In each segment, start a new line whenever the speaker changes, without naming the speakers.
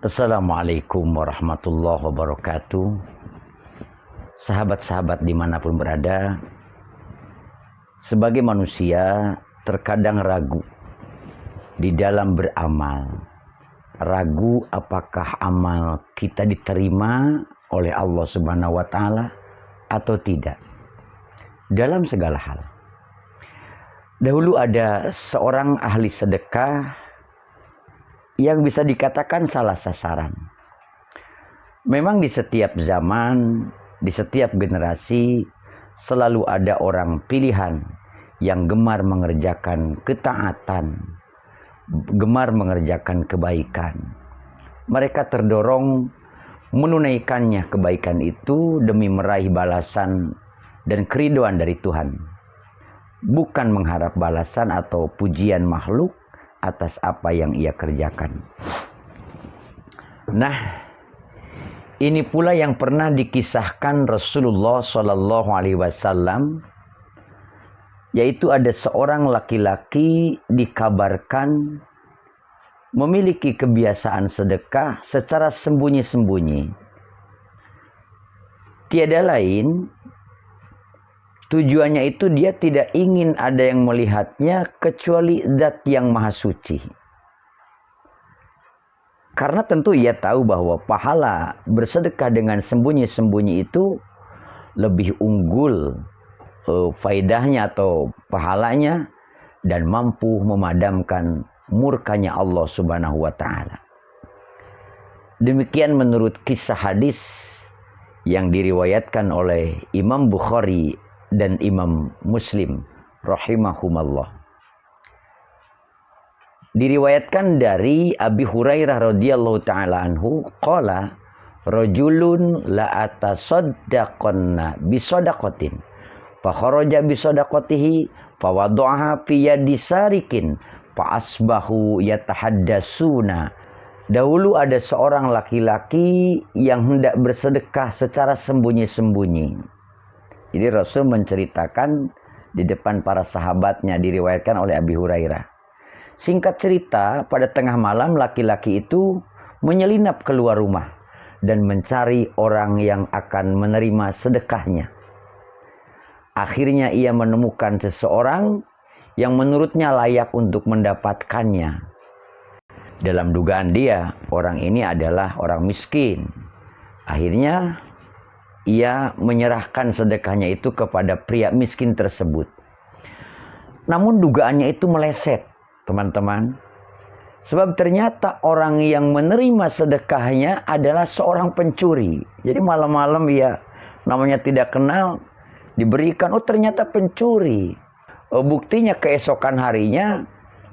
Assalamualaikum warahmatullahi wabarakatuh. Sahabat-sahabat dimanapun berada, sebagai manusia terkadang ragu di dalam beramal. Ragu apakah amal kita diterima oleh Allah Subhanahu wa Ta'ala atau tidak, dalam segala hal. Dahulu ada seorang ahli sedekah yang bisa dikatakan salah sasaran. Memang di setiap zaman, di setiap generasi selalu ada orang pilihan yang gemar mengerjakan ketaatan, gemar mengerjakan kebaikan. Mereka terdorong menunaikannya kebaikan itu demi meraih balasan dan keridhaan dari Tuhan, bukan mengharap balasan atau pujian makhluk atas apa yang ia kerjakan. Nah, ini pula yang pernah dikisahkan Rasulullah SAW, yaitu ada seorang laki-laki dikabarkan memiliki kebiasaan sedekah secara sembunyi-sembunyi. Tiada lain, tujuannya itu dia tidak ingin ada yang melihatnya kecuali Zat yang Maha Suci. Karena tentu ia tahu bahwa pahala bersedekah dengan sembunyi-sembunyi itu lebih unggul faedahnya atau pahalanya dan mampu memadamkan murkanya Allah Subhanahu wa Ta'ala. Demikian menurut kisah hadis yang diriwayatkan oleh Imam Bukhari dan Imam Muslim rahimahumallah. Diriwayatkan dari Abi Hurairah radhiyallahu taala anhu qala rajulun la atasaddaqanna bisadaqatin fa kharaja bisadaqatihi fa wada'aha fi yadi sarikin fa asbahu yatahaddasuna. Dahulu ada seorang laki-laki yang hendak bersedekah secara sembunyi-sembunyi. Jadi Rasul menceritakan di depan para sahabatnya, diriwayatkan oleh Abi Hurairah. Singkat cerita, pada tengah malam laki-laki itu menyelinap keluar rumah dan mencari orang yang akan menerima sedekahnya. Akhirnya ia menemukan seseorang yang menurutnya layak untuk mendapatkannya. Dalam dugaan dia, orang ini adalah orang miskin. Akhirnya ia menyerahkan sedekahnya itu kepada pria miskin tersebut. Namun dugaannya itu meleset, teman-teman. Sebab ternyata orang yang menerima sedekahnya adalah seorang pencuri. Jadi malam-malam ia namanya tidak kenal, diberikan, oh ternyata pencuri. Buktinya keesokan harinya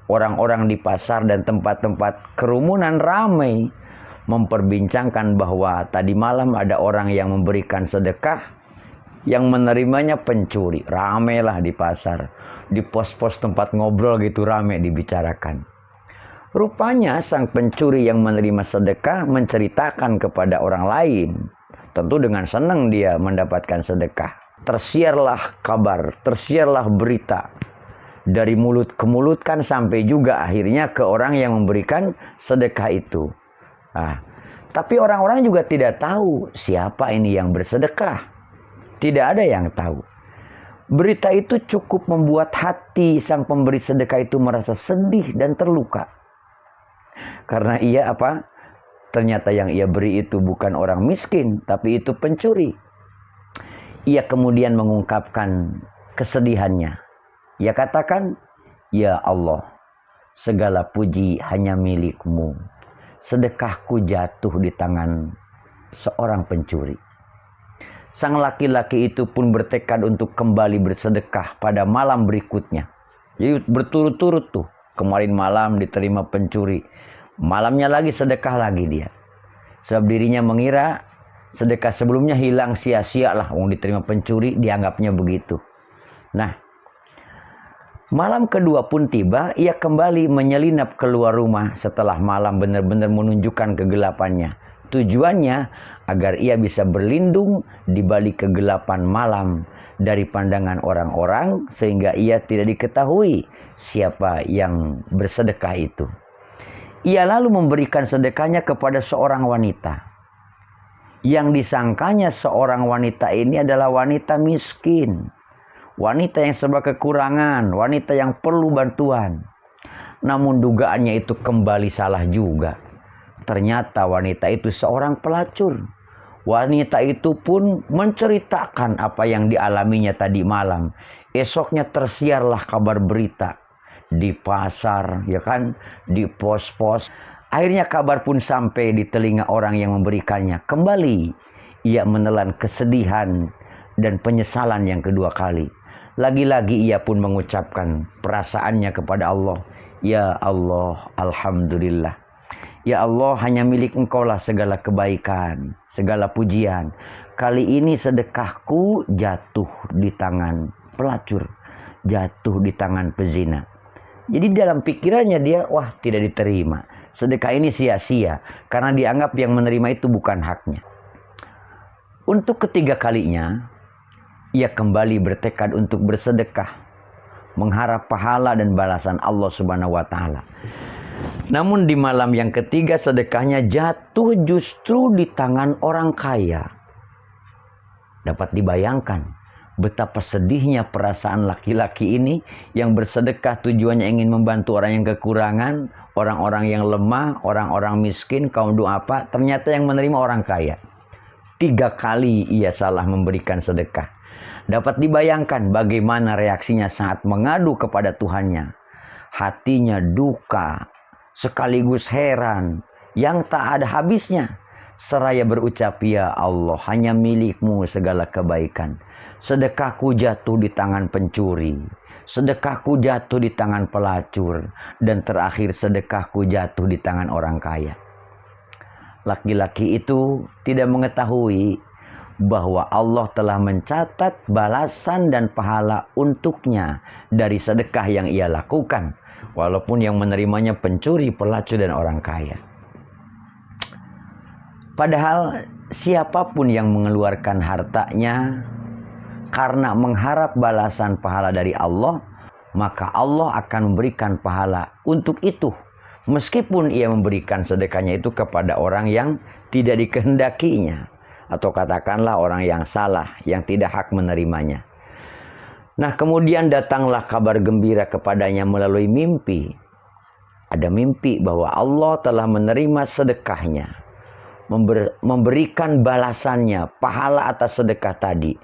orang-orang di pasar dan tempat-tempat kerumunan ramai memperbincangkan bahwa tadi malam ada orang yang memberikan sedekah, yang menerimanya pencuri. Ramailah di pasar, di pos-pos tempat ngobrol gitu ramai dibicarakan. Rupanya sang pencuri yang menerima sedekah menceritakan kepada orang lain. Tentu dengan senang dia mendapatkan sedekah. Tersiarlah kabar, tersiarlah berita dari mulut ke mulut, kan sampai juga akhirnya ke orang yang memberikan sedekah itu. Nah, tapi orang-orang juga tidak tahu siapa ini yang bersedekah. Tidak ada yang tahu. Berita itu cukup membuat hati sang pemberi sedekah itu merasa sedih dan terluka. Karena ia ternyata yang ia beri itu bukan orang miskin, tapi itu pencuri. Ia kemudian mengungkapkan kesedihannya. Ia katakan, "Ya Allah, segala puji hanya milik-Mu. Sedekahku jatuh di tangan seorang pencuri." Sang laki-laki itu pun bertekad untuk kembali bersedekah pada malam berikutnya. Jadi berturut-turut tuh. Kemarin malam diterima pencuri, malamnya lagi sedekah lagi dia. Sebab dirinya mengira sedekah sebelumnya hilang sia-sia lah, wong diterima pencuri, dianggapnya begitu. Nah, malam kedua pun tiba, ia kembali menyelinap keluar rumah setelah malam benar-benar menunjukkan kegelapannya. Tujuannya agar ia bisa berlindung di balik kegelapan malam dari pandangan orang-orang, sehingga ia tidak diketahui siapa yang bersedekah itu. Ia lalu memberikan sedekahnya kepada seorang wanita. Yang disangkanya seorang wanita ini adalah wanita miskin. Wanita yang serba kekurangan, wanita yang perlu bantuan. Namun dugaannya itu kembali salah juga. Ternyata wanita itu seorang pelacur. Wanita itu pun menceritakan apa yang dialaminya tadi malam. Esoknya tersiarlah kabar berita di pasar, ya kan, di pos-pos. Akhirnya kabar pun sampai di telinga orang yang memberikannya. Kembali ia menelan kesedihan dan penyesalan yang kedua kali. Lagi-lagi ia pun mengucapkan perasaannya kepada Allah. Ya Allah, alhamdulillah. Ya Allah, hanya milik Engkaulah segala kebaikan, segala pujian. Kali ini sedekahku jatuh di tangan pelacur, jatuh di tangan pezina. Jadi dalam pikirannya dia, wah, tidak diterima. Sedekah ini sia-sia karena dianggap yang menerima itu bukan haknya. Untuk ketiga kalinya, ia kembali bertekad untuk bersedekah, mengharap pahala dan balasan Allah Subhanahu wa taala. Namun di malam yang ketiga sedekahnya jatuh justru di tangan orang kaya. Dapat dibayangkan betapa sedihnya perasaan laki-laki ini yang bersedekah tujuannya ingin membantu orang yang kekurangan, orang-orang yang lemah, orang-orang miskin, kaum duafa, ternyata yang menerima orang kaya. 3 kali ia salah memberikan sedekah. Dapat dibayangkan bagaimana reaksinya saat mengadu kepada Tuhannya. Hatinya duka, sekaligus heran, yang tak ada habisnya. Seraya berucap, ya Allah, hanya milik-Mu segala kebaikan. Sedekahku jatuh di tangan pencuri. Sedekahku jatuh di tangan pelacur. Dan terakhir sedekahku jatuh di tangan orang kaya. Laki-laki itu tidak mengetahui bahwa Allah telah mencatat balasan dan pahala untuknya dari sedekah yang ia lakukan. Walaupun yang menerimanya pencuri, pelacur, dan orang kaya. Padahal siapapun yang mengeluarkan hartanya karena mengharap balasan pahala dari Allah, maka Allah akan memberikan pahala untuk itu. Meskipun ia memberikan sedekahnya itu kepada orang yang tidak dikehendakinya. Atau katakanlah orang yang salah, yang tidak hak menerimanya. Nah, kemudian datanglah kabar gembira kepadanya melalui mimpi. Ada mimpi bahwa Allah telah menerima sedekahnya, memberikan balasannya, pahala atas sedekah tadi,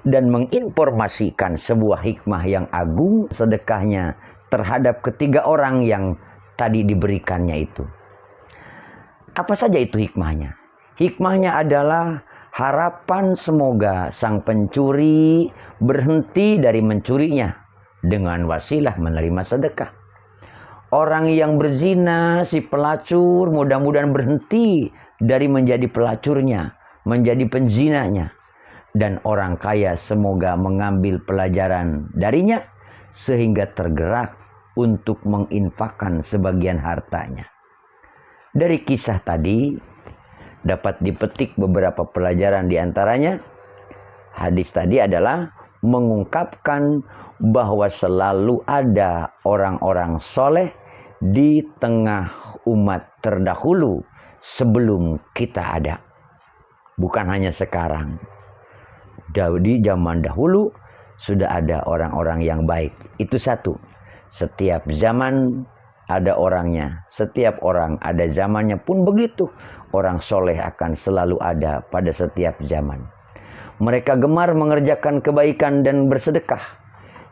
dan menginformasikan sebuah hikmah yang agung sedekahnya terhadap ketiga orang yang tadi diberikannya itu. Apa saja itu hikmahnya? Hikmahnya adalah harapan semoga sang pencuri berhenti dari mencurinya dengan wasilah menerima sedekah. Orang yang berzina, si pelacur, mudah-mudahan berhenti dari menjadi pelacurnya, menjadi penzinanya. Dan orang kaya semoga mengambil pelajaran darinya sehingga tergerak untuk menginfakkan sebagian hartanya. Dari kisah tadi dapat dipetik beberapa pelajaran, di antaranya hadis tadi adalah mengungkapkan bahwa selalu ada orang-orang soleh di tengah umat terdahulu sebelum kita ada. Bukan hanya sekarang. Di zaman dahulu sudah ada orang-orang yang baik. Itu satu. Setiap zaman ada orangnya. Setiap orang ada zamannya pun begitu. Orang soleh akan selalu ada pada setiap zaman. Mereka gemar mengerjakan kebaikan dan bersedekah.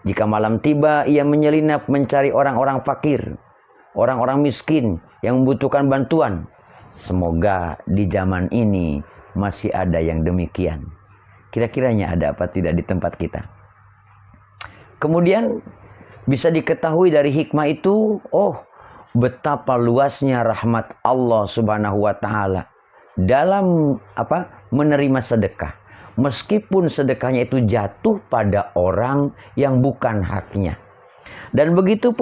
Jika malam tiba, ia menyelinap mencari orang-orang fakir, orang-orang miskin yang membutuhkan bantuan. Semoga di zaman ini masih ada yang demikian. Kira-kiranya ada apa tidak di tempat kita? Kemudian bisa diketahui dari hikmah itu, oh, betapa luasnya rahmat Allah Subhanahu wa taala dalam menerima sedekah. Meskipun sedekahnya itu jatuh pada orang yang bukan haknya. Dan begitu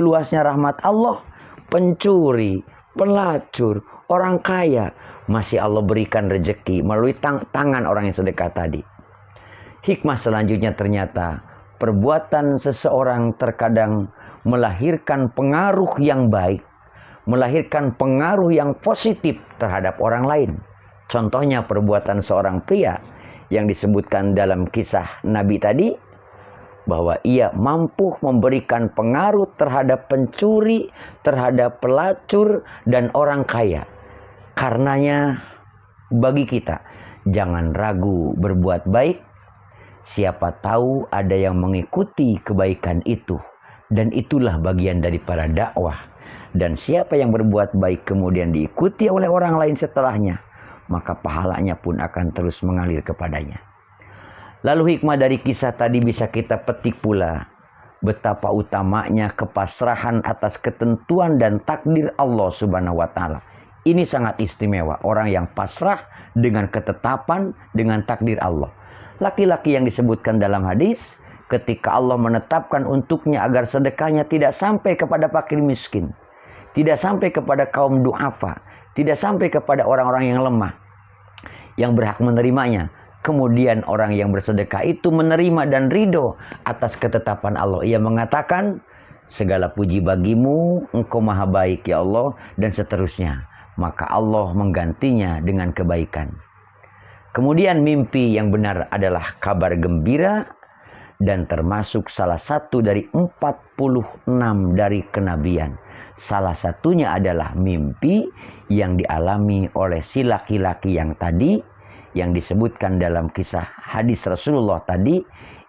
luasnya rahmat Allah, pencuri, pelacur, orang kaya masih Allah berikan rezeki melalui tangan orang yang sedekah tadi. Hikmah selanjutnya ternyata perbuatan seseorang terkadang melahirkan pengaruh yang baik melahirkan pengaruh yang positif terhadap orang lain. Contohnya perbuatan seorang pria yang disebutkan dalam kisah Nabi tadi, bahwa ia mampu memberikan pengaruh terhadap pencuri, terhadap pelacur, dan orang kaya. Karenanya bagi kita, jangan ragu berbuat baik. Siapa tahu ada yang mengikuti kebaikan itu. Dan itulah bagian daripada dakwah. Dan siapa yang berbuat baik kemudian diikuti oleh orang lain setelahnya, maka pahalanya pun akan terus mengalir kepadanya. Lalu hikmah dari kisah tadi bisa kita petik pula betapa utamanya kepasrahan atas ketentuan dan takdir Allah Subhanahu wa taala. Ini sangat istimewa, orang yang pasrah dengan ketetapan, dengan takdir Allah. Laki-laki yang disebutkan dalam hadis, ketika Allah menetapkan untuknya agar sedekahnya tidak sampai kepada fakir miskin, tidak sampai kepada kaum du'afa, tidak sampai kepada orang-orang yang lemah, yang berhak menerimanya. Kemudian orang yang bersedekah itu menerima dan ridho atas ketetapan Allah. Ia mengatakan, segala puji bagimu, engkau maha baik ya Allah, dan seterusnya. Maka Allah menggantinya dengan kebaikan. Kemudian mimpi yang benar adalah kabar gembira dan termasuk salah satu dari 46 dari kenabian. Salah satunya adalah mimpi yang dialami oleh si laki-laki yang tadi, yang disebutkan dalam kisah hadis Rasulullah tadi.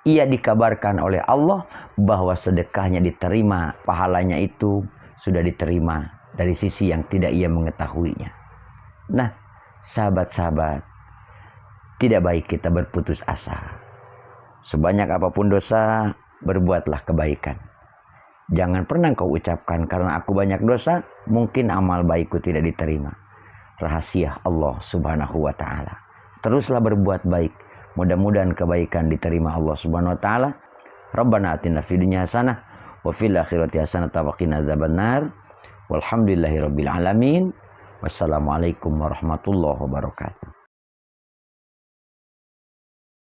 Ia dikabarkan oleh Allah bahwa sedekahnya diterima, pahalanya itu sudah diterima dari sisi yang tidak ia mengetahuinya. Nah, sahabat-sahabat, tidak baik kita berputus asa. Sebanyak apapun dosa, berbuatlah kebaikan. Jangan pernah kau ucapkan, karena aku banyak dosa, mungkin amal baikku tidak diterima. Rahasia Allah Subhanahu wa ta'ala. Teruslah berbuat baik. Mudah-mudahan kebaikan diterima Allah Subhanahu wa taala. Rabbana atina fid dunya hasanah wa fil akhirati hasanah wa qina adzabannar. Walhamdulillahirabbil alamin. Wassalamualaikum warahmatullahi wabarakatuh.